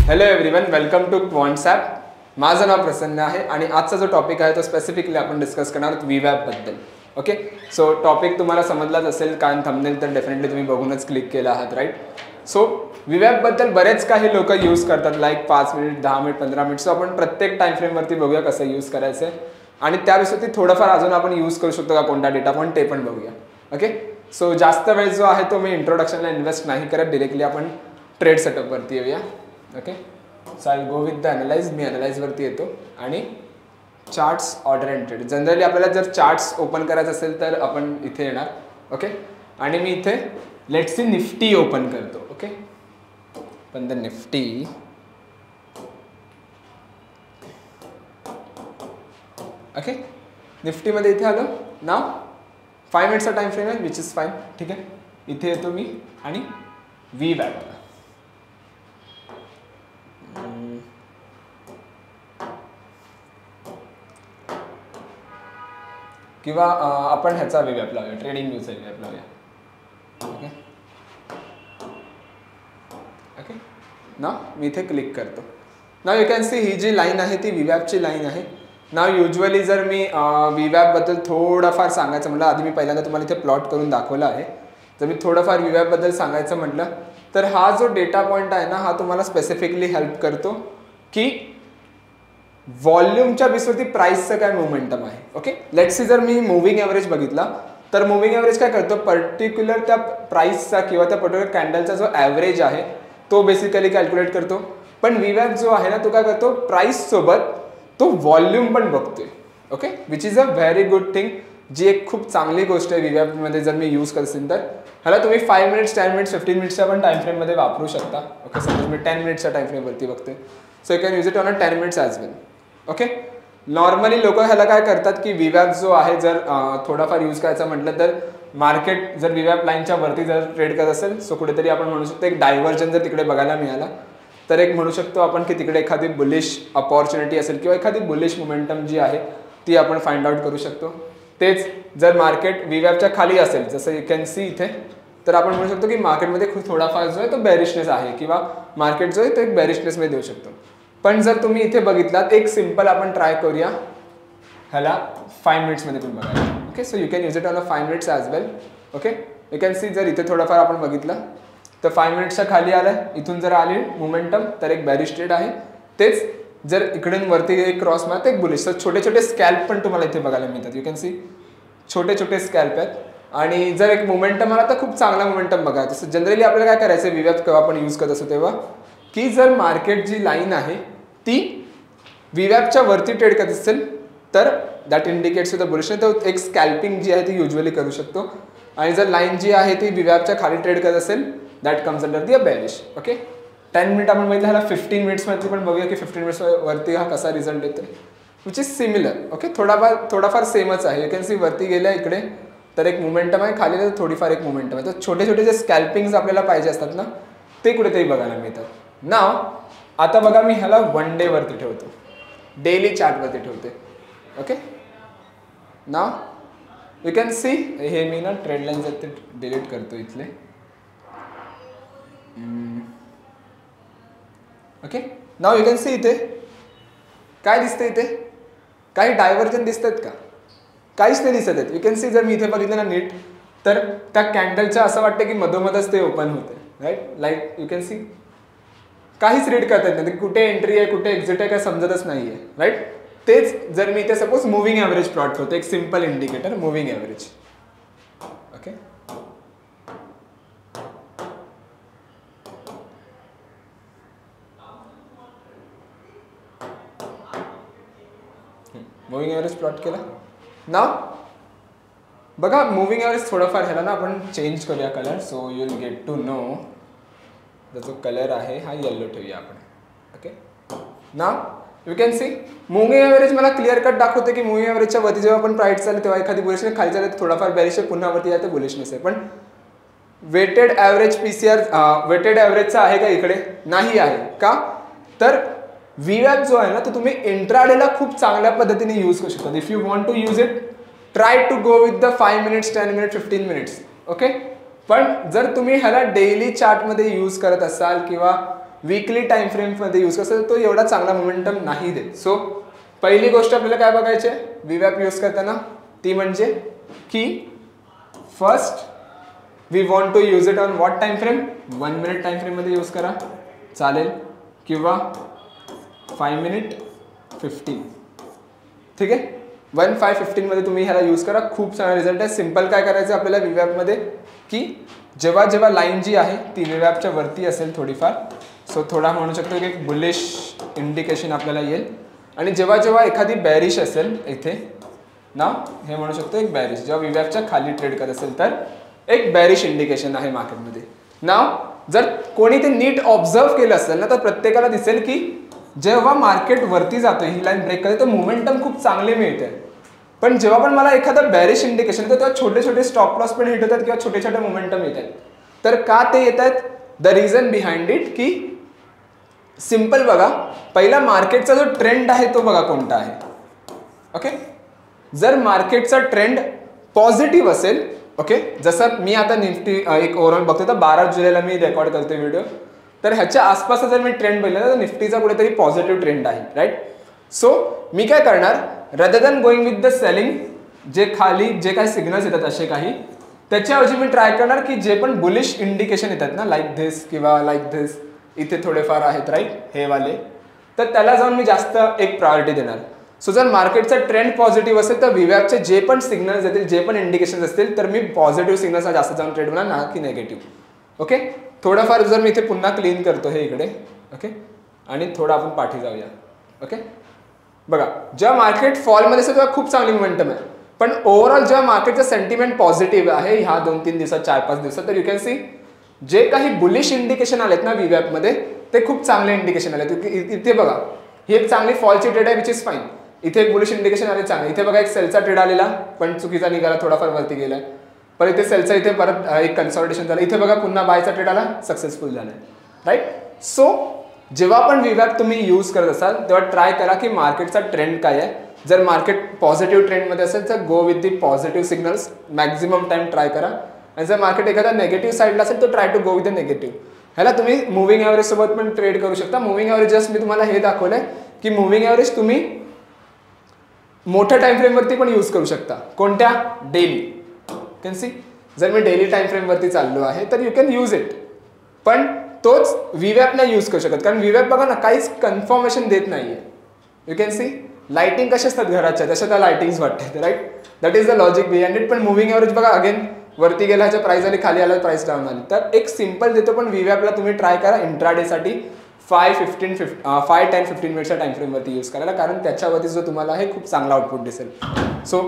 Hello everyone, welcome to QuantsApp. माझं नाव प्रसन्न आहे आणि आजचा जो टॉपिक आहे तो स्पेसिफिकली आपण डिस्कस करणार आहोत VWAP बद्दल. ओके, सो टॉपिक तुम्हाला समजलाच असेल, कारण थंबनेल तर डेफिनेटली तुम्ही बघूनच क्लिक केला आहात, राईट. सो VWAP बद्दल बरेच काही लोक यूज करतात, like 5 minute, 10 minute, 15 minute. So आपण प्रत्येक टाइम फ्रेमवरती बघूया कसं यूज करायचं आहे आणि त्याविषयी थोडंफार अजून आपण यूज करू शकतो का कोणता डेटा पॉईंट ते पण बघूया. ओके, सो जास्त वेळ जो आहे तो मी इंट्रोडक्शनला इन्व्हेस्ट नाही करत, डिरेक्टली आपण ट्रेड सेटअपवरती येऊया. Okay, so I go with the analyse. मी अनालाइजवरती येतो आणि charts, order and trade. Generally आपल्याला जर चार्ट्स ओपन करायचं असेल तर आपण इथे येणार. ओके, आणि मी इथे लेट्स सी निफ्टी ओपन करतो. ओके, पण द निफ्टी ओके, निफ्टीमध्ये इथे आलो. नाव 5 मिनिट्सचा टाइम फ्रेम आहे, विच इज फाईन. ठीक आहे, इथे येतो मी आणि VWAP किंवा आपण ह्याचा VWAP लावूया, ट्रेडिंग व्ह्यूचा VWAP लावूया. ओके ओके, ना मी इथे क्लिक करतो. नाव यू कॅन सी ही जी लाईन आहे ती VWAPची लाईन आहे. नाव युजली जर मी VWAP बद्दल थोडंफार सांगायचं म्हटलं, आधी मी पहिल्यांदा तुम्हाला इथे प्लॉट करून दाखवला आहे. जर मी थोडंफार VWAP बद्दल सांगायचं म्हटलं तर हा जो डेटा पॉईंट आहे ना, हा तुम्हाला स्पेसिफिकली हेल्प करतो की व्हॉल्यूमच्या बेसवरती प्राइसचं काय मोमेंटम आहे. ओके, लेट्स सी जर मी मुव्हिंग ॲव्हरेज बघितला तर मुव्हिंग ॲव्हरेज काय करतो, पर्टिक्युलर त्या प्राइसचा किंवा त्या पर्टिक्युलर कॅन्डलचा जो ॲव्हरेज आहे तो बेसिकली कॅल्क्युलेट करतो. पण VWAP जो आहे ना, तो काय करतो, प्राइस सोबत तो व्हॉल्यूम पण बघतोय. Okay, which is a very good thing, जी एक खूप चांगली गोष्ट आहे VWAP मध्ये जर मी यूज करत असेल तर. ह्याला तुम्ही 5 मिनिट्स, 10 मिनिट्स, 15 मिनिट्सच्या पण टाइम फ्रेममध्ये वापरू शकता. ओके, सपोज मी 10 मिनिट्सच्या टाइम फ्रेमवरती बघते, so you can use it on a 10 minutes as well. Okay, normally लोक ह्याला काय करतात की VWAP जो आहे जर थोडाफार यूज करायचं म्हटलं तर मार्केट जर VWAP लाईनच्या वरती जर ट्रेड करत असेल, सो कुठेतरी आपण म्हणू शकतो एक डायव्हर्जन जर तिकडे बघायला मिळाला तर एक म्हणू शकतो आपण की तिकडे एखादी बुलिश अपॉर्च्युनिटी असेल किंवा एखादी बुलिश मोमेंटम जी आहे ती आपण फाइंड आउट करू शकतो. तेच जर मार्केट VWAPच्या खाली असेल, जसं यू कॅन सी इथे, तर आपण म्हणू शकतो की मार्केटमध्ये खूप थोडाफार जो आहे तो बॅरिशनेस आहे किंवा मार्केट जो आहे तो एक बॅरिशनेसमध्ये देऊ शकतो. पण जर तुम्ही इथे बघितलात, एक सिंपल आपण ट्राय करूया ह्याला 5 मिनिट्समध्ये पण बघायला. Okay, so you can use it on a 5 minutes as well. Okay, you can C जर इथे थोडंफार आपण बघितलं तर 5 मिनिट्सच्या खाली आलं, इथून जर आली मोमेंटम तर एक बॅरिश ट्रेड आहे. तेच जर इकडून वरती एक क्रॉस मारत एक बुलिश, तर छोटे छोटे स्कॅल्प पण तुम्हाला इथे बघायला मिळतात. यू कॅन सी छोटे छोटे स्कॅल्प आहेत. आणि जर एक मोमेंटम आला तर खूप चांगला मोमेंटम बघा. तसं जनरली आपल्याला काय करायचं VWAP केव्हा आपण यूज करत असतो तेव्हा, की जर मार्केट जी लाईन आहे ती VWAPच्या वरती ट्रेड करत असेल तर दॅट इंडिकेट्स द बुलिश, तर एक स्कॅल्पिंग जी आहे ती युजली करू शकतो. आणि जर लाईन जी आहे ती VWAPच्या खाली ट्रेड करत असेल that comes under the bearish. Okay, 10 minute आपण बघितलं, ह्याला 15 मिनिट्समध्ये पण बघूया की 15 मिनिट्स वरती हा कसा रिझल्ट येतो, विच इज सिमिलर. ओके, थोडाफार सेमच आहे. यू कॅन सी वरती गेल्या इकडे तर एक मोमेंटम आहे, खाली तर थोडीफार एक मोमेंटम आहे. तर छोटे छोटे जे स्कॅल्पिंग्स आपल्याला पाहिजे असतात ना, ते कुठेतरी बघायला मिळतात. नाव आता बघा, मी ह्याला 1 डे वरती ठेवतो, डेली चार्टवरती ठेवते. Okay, now you can C हे मी ना ट्रेड लाईन्स आहेत ते डिलीट करतो इथले. Okay, now you can C इथे काय दिसतं, इथे काही डायव्हर्जन दिसतात का, काहीच नाही दिसत आहेत. यू कॅन सी जर मी इथे बघितलं ना नीट, तर त्या कॅन्डलचं असं वाटतं की मधोमधच ते ओपन होते, right. Like you can see काहीच रीड करता येत नाही, कुठे एंट्री आहे कुठे एक्झिट आहे काय समजतच नाहीये, राईट. तेच जर मी इथे सपोज मुव्हिंग ॲव्हरेज प्लॉट करतो, एक simple indicator moving average. Okay, moving average plot केला. नाव बघा, मुव्हिंग ॲव्हरेज थोडंफार ह्याला ना आपण चेंज करूया colour, so you will get to know. जो कलर आहे हा येलो ठेवूया आपण. Okay, now you can see moving average मला क्लिअर कट दाखवते की मुव्हिंग ॲव्हरेजच्या वरती जेव्हा आपण प्राइस चालले तेव्हा एखादी बुलिशनेस, खाली चालले थोडाफार बॅरिश आहे, पुन्हा वरती जाते बुलिशनेस आहे. पण वेटेड ॲव्हरेज PCR वेटेड ॲव्हरेजचा आहे का इकडे, नाही आहे. का तर VWAP जो आहे ना, तो तुम्ही इंट्राडेला खूप चांगल्या पद्धतीने यूज करू शकता. If you want to use it, try to go with the 5 minutes, 10 minutes, 15 minutes. Okay, पण जर तुम्ही ह्याला डेली चार्टमध्ये यूज करत असाल किंवा वीकली टाइम फ्रेममध्ये यूज करतो तो एवढा चांगला मोमेंटम नाही देत. सो पहिली गोष्ट आपल्याला काय बघायची आहे VWAP यूज करताना, ती म्हणजे की first we want to use it on what time frame, 1 minute time फ्रेममध्ये यूज करा चालेल, किंवा 5 मिनिट 15. ठीक आहे, 1-5-15 मध्ये तुम्ही ह्याला यूज करा, खूप चांगला रिझल्ट आहे. सिंपल काय करायचं आपल्याला VWAP मध्ये की जेव्हा जेव्हा लाईन जी आहे ती VWAPच्या वरती असेल थोडीफार, सो थोडा म्हणू शकतो की एक बुलिश इंडिकेशन आपल्याला येईल, आणि जेव्हा जेव्हा एखादी बॅरिश असेल इथे ना, हे म्हणू शकतो एक बॅरिश, जेव्हा VWAPच्या खाली ट्रेड करत असेल तर एक बॅरिश इंडिकेशन आहे मार्केटमध्ये. नाव जर कोणी ते नीट ऑब्झर्व केलं असेल ना, तर प्रत्येकाला दिसेल की जेव्हा मार्केट वरती जातो ही लाईन ब्रेक करते तर मोमेंटम खूप चांगले मिळते. पण जेव्हा पण मला एखादं बॅरिश इंडिकेशन येतं तेव्हा छोटे छोटे स्टॉप लॉस पण हिट होतात किंवा छोटे छोटे मोमेंटम येत आहेत. तर का ते येत आहेत, द रिझन बिहाइंड इट की सिंपल बघा, पहिला मार्केटचा जो ट्रेंड आहे तो बघा कोणता आहे. ओके, जर मार्केटचा ट्रेंड पॉझिटिव्ह असेल, ओके, जसं मी आता निफ्टी एक ओव्हरऑल बघतो तर 12 जुलैला मी रेकॉर्ड करतोय व्हिडिओ, तर ह्याच्या आसपास जर मी ट्रेंड बघितला तर निफ्टीचा कुठेतरी पॉझिटिव्ह ट्रेंड आहे, राईट. सो मी काय करणार, rather than going with the selling, जे खाली जे काही सिग्नल्स येतात असे काही, त्याच्याऐवजी मी ट्राय करणार की जे पण बुलिश इंडिकेशन येतात ना, लाईक धिस किंवा लाईक धिस, इथे थोडेफार आहेत राईट हे वाले, तर त्याला जाऊन मी जास्त एक प्रायोरिटी देणार. सो जर मार्केटचा ट्रेंड पॉझिटिव्ह असेल तर VWAPचे जे पण सिग्नल्स येतील, जे पण इंडिकेशन असतील, तर मी पॉझिटिव्ह सिग्नल्सला जास्त जाऊन ट्रेड होणार ना की निगेटिव्ह. ओके, थोडंफार जर मी इथे पुन्हा क्लीन करतो हे इकडे, ओके, आणि थोडं आपण पाठी जाऊया. ओके, बघा जेव्हा मार्केट फॉलमध्ये असेल तेव्हा खूप चांगली मोमेंटम आहे, पण ओव्हरऑल जेव्हा मार्केटचं सेंटिमेंट पॉझिटिव्ह आहे ह्या 2-3 दिवसात 4-5 दिवसात, तर यू कॅन सी जे काही बुलिश इंडिकेशन आलेत ना VWAP मध्ये ते खूप चांगले इंडिकेशन आले. इथे बघा ही एक चांगली फॉलची ट्रेड आहे विच इज फाईन. इथे एक बुलिश इंडिकेशन आले चांगले, इथे बघा एक सेलचा ट्रेड आलेला पण चुकीचा निघाला, थोडाफार वरती गेलाय, पण इथे सेलचा इथे परत एक कन्सॉलिडेशन झालं, इथे बघा पुन्हा बायचा ट्रेड आला, सक्सेसफुल झालाय, राईट. सो जेव्हा पण VWAP तुम्ही यूज करत असाल तेव्हा ट्राय करा की मार्केटचा ट्रेंड काय आहे. जर मार्केट पॉझिटिव्ह ट्रेंडमध्ये असेल तर go with the positive signals, maximum time try करा. आणि जर मार्केट एखादा नेगेटिव्ह साईडला असेल तर try to go with the negative. ह्याला तुम्ही मुव्हिंग ॲव्हरेज सोबत पण ट्रेड करू शकता. मुव्हिंग ॲव्हरेज जस्ट मी तुम्हाला हे दाखवलंय की मुव्हिंग ॲव्हरेज तुम्ही मोठ्या टाइम फ्रेमवरती पण यूज करू शकता. कोणत्या, डेली. कॅन सी जर मी डेली टाइम फ्रेमवरती चाललो आहे तर यू कॅन यूज इट, पण तोच VWAP नाही यूज करू शकत, कारण VWAP बघा ना काहीच कन्फर्मेशन देत नाहीये. यू कॅन सी लाइटिंग कशा असतात घराच्या तशा त्या लाइटिंग्स वाटतात, right. That is the logic behind it. पण मुव्हिंग ॲव्हरेज बघा अगेन वरती गेला ह्याच्या प्राइस आली, खाली आला प्राइस डाऊन आली, तर एक सिंपल देतो. पण VWAP ला तुम्ही ट्राय करा इंट्राडेसाठी 5-10-15 मिनिटच्या टाइम फ्रेमवरती यूज करायला, कारण त्याच्यावरती जो तुम्हाला हे खूप चांगला आउटपुट दिसेल. So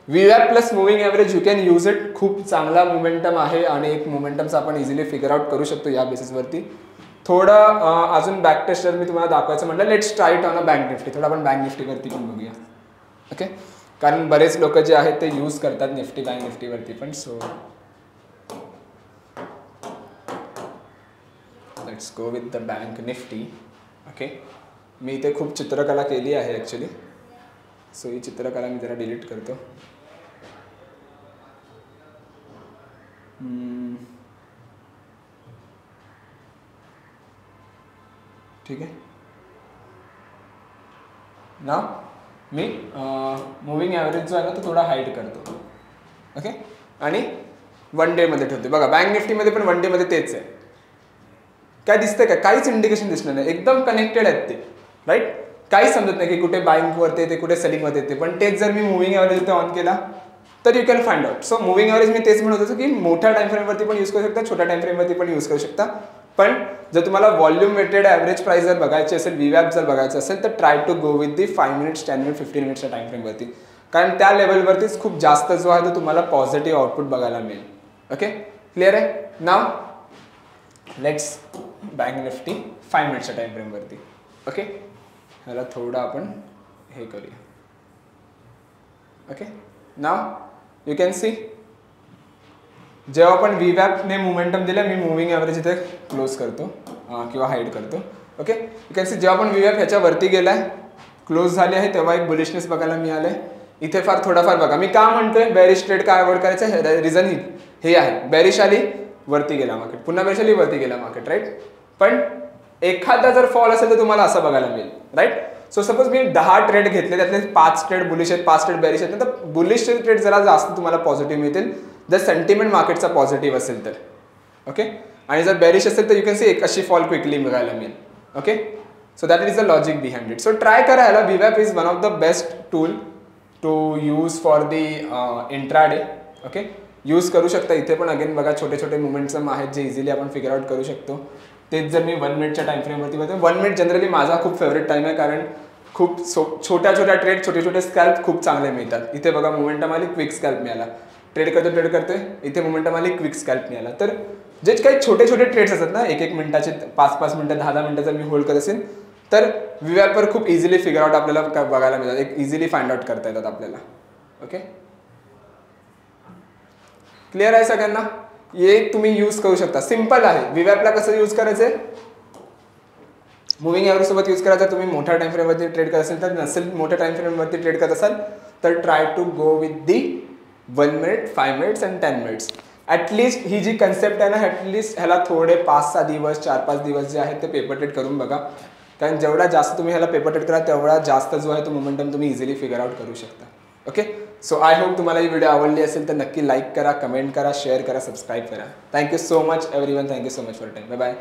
VWAP plus moving average you can use it. खूप चांगला मोमेंटम आहे आणि एक मोमेंटमचा आपण इझिली फिगर आउट करू शकतो या बेसिसवरती. थोडं अजून बॅक टेस्ट जर मी तुम्हाला दाखवायचं म्हटलं, let's try it on a bank Nifty. थोडं आपण बँक निफ्टीवरती पण बघूया. ओके, कारण बरेच लोक जे आहेत ते यूज करतात निफ्टी बँक निफ्टीवरती पण. So let's go with the bank Nifty. Okay, मी इथे खूप चित्रकला केली आहे ॲक्च्युली, सो ही चित्रकला मी जरा डिलीट करतो. ठीक आहे ना, मी मुव्हिंग ॲव्हरेज जो आहे ना तो थोडा हाईड करतो. ओके, आणि 1 डे मध्ये ठेवतो. बघा बँक निफ्टीमध्ये पण 1 डे मध्ये तेच आहे. काय दिसतंय का, काहीच इंडिकेशन दिसणार नाही, एकदम कनेक्टेड आहेत ते, राईट. काहीच समजत नाही की कुठे बाईंगवरती येते कुठे सेलिंगमध्ये येते. पण तेच जर मी मुव्हिंग ॲव्हरेज इथे ऑन केला तर you can find out. So moving average मी तेच म्हणत होतो की मोठ्या टाइम फ्रेमवरती पण यूज करू शकता, छोट्या टाइम फ्रेमवरती पण यूज करू शकता. पण जर तुम्हाला व्हॉल्यूम वेटेड ॲव्हरेज प्राइस जर बघायची असेल, VWAP जर बघायचं असेल, तर try to go with the 5 minutes 10 minute 15 मिनिट्सच्या टाइम फ्रेमवरती, कारण त्या लेवलवरतीच खूप जास्त जो आहे तो तुम्हाला पॉझिटिव्ह आउटपुट बघायला मिळेल. ओके, क्लिअर आहे. नाव लेट्स बँक निफ्टी 5 मिनिट्सच्या टाइम फ्रेमवरती. ओके, ह्याला थोडं आपण हे करूया. Okay, now you can see जेव्हा पण VWAP ने मोमेंटम दिलं, मी मुव्हिंग ॲव्हरेज इथे क्लोज करतो किंवा हाईड करतो. ओके, यू कॅन सी जेव्हा पण VWAP ह्याच्या वरती गेलाय, क्लोज झाले आहे, तेव्हा एक बुलिशनेस बघायला मिळालंय. इथे फार थोडाफार बघा, मी का म्हणतोय बेरिश ट्रेड का अवॉइड करायचं, रिझन हे आहे, बेरिश आली वरती गेला मार्केट, पुन्हा बेरिश आली वरती गेला मार्केट, राईट. पण एखादा जर फॉल असेल तर तुम्हाला असं बघायला मिळेल, राईट. सो सपोज मी 10 ट्रेड घेतले, त्यातले 5 ट्रेड बुलिश आहेत, 5 ट्रेड बेरिश आहेत, तर बुलिश ट्रेड जरा जास्त तुम्हाला पॉझिटिव्ह मिळतील जर सेंटिमेंट मार्केटचा पॉझिटिव्ह असेल तर. ओके. आणि जर बेरिश असेल तर यू कॅन सी एक अशी फॉल क्विकली बघायला मिळेल. Okay. So that is the logic behind it. So try करा याला. VWAP is one of the best tool to use for the intraday. Okay. Use करू शकता. इथे पण अगेन बघा छोटे छोटे मुवमेंट्स आहेत जे इझिली आपण फिगर आउट करू शकतो. तेच जर मी 1 मिनिटच्या टाइम फ्रेमवरती बघतो, 1 मिनिट जनरली माझा खूप फेवरेट टाइम आहे, कारण खूप छोट्या छोट्या ट्रेड, छोटे छोटे स्कॅल्प खूप चांगले मिळतात. इथे बघा मोमेंटम आली, क्विक स्कॅल्प मिळाला. ट्रेड करतोय, इथे मोमेंटम आली, क्विक स्कॅल्प मिळाला. तर जे काही छोटे छोटे ट्रेड्स असतात ना, 1-1 मिनिटाचे, 5-5 मिनिटं, 10-10 मिनिटं जर मी होल्ड करत असेल तर VWAPवर खूप इझिली फिगर आउट आपल्याला बघायला मिळतात, एक इझिली फाइंड आउट करता येतात आपल्याला. ओके. क्लिअर आहे सगळ्यांना? हे तुम्ही यूज करू शकता. सिंपल आहे. VWAPला कसं यूज करायचं आहे, मुव्हिंग ॲव्हरेज सोबत यूज करायचा. तुम्ही मोठ्या टाइम फ्रेमवरती ट्रेड करत असेल तर, नसेल मोठ्या टाइम फ्रेमवरती ट्रेड करत असाल तर try to go with the 1 minute, 5 minutes and 10 minutes. At least ही जी कन्सेप्ट आहे ना, ॲटलिस्ट ह्याला थोडे 5-6 दिवस, 4-5 दिवस जे आहेत ते पेपर ट्रेड करून बघा. कारण जेवढा जास्त तुम्ही ह्याला पेपर ट्रेड करा तेवढा जास्त जो आहे तो मोमेंटम तुम्ही इझिली फिगर आउट करू शकता. ओके. सो आय होप तुम्हाला ही व्हिडिओ आवडली असेल तर नक्की लाईक करा, कमेंट करा, शेअर करा, सबस्क्राईब करा. Thank you so much everyone. Thank you so much for time. Bye bye.